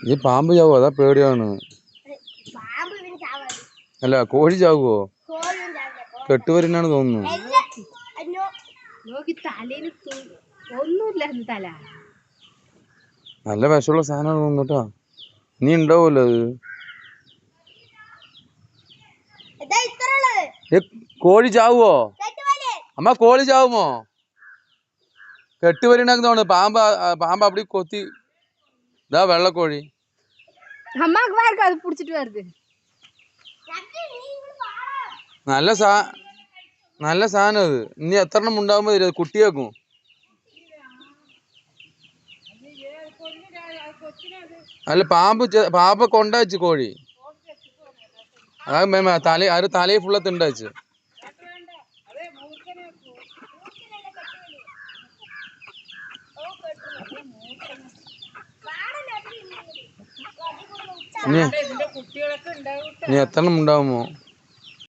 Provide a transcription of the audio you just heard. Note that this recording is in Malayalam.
ഈ പാമ്പ് ചാവോ അതാ പേടിയാണ്. അല്ല കോഴി ചാവുവോ? കെട്ടുവരുന്നാണ് തോന്നുന്നു. നല്ല വിഷമുള്ള സാധനമാണ് തോന്നുന്നു കേട്ടോ. നീ ഉണ്ടാവുമല്ലോ അത്. കോഴി ചാവുവോ അമ്മ? കോഴി ചാവുമോ? കെട്ടുവരുന്നാന്ന് തോന്നുന്നു. പാമ്പ് അവിടെ കൊത്തി. ഇതാ വെള്ളക്കോഴി. നല്ല സാധനം അത്. ഇനി എത്ര എണ്ണം ഉണ്ടാകുമ്പോ കുട്ടിയേക്കും. അല്ല പാമ്പ് കൊണ്ടയച്ചു കോഴി. തലയിൽ ഫുള്ള് തിണ്ടയച്ചു. ഇനി എത്ര എണ്ണം ഉണ്ടാവുമോ?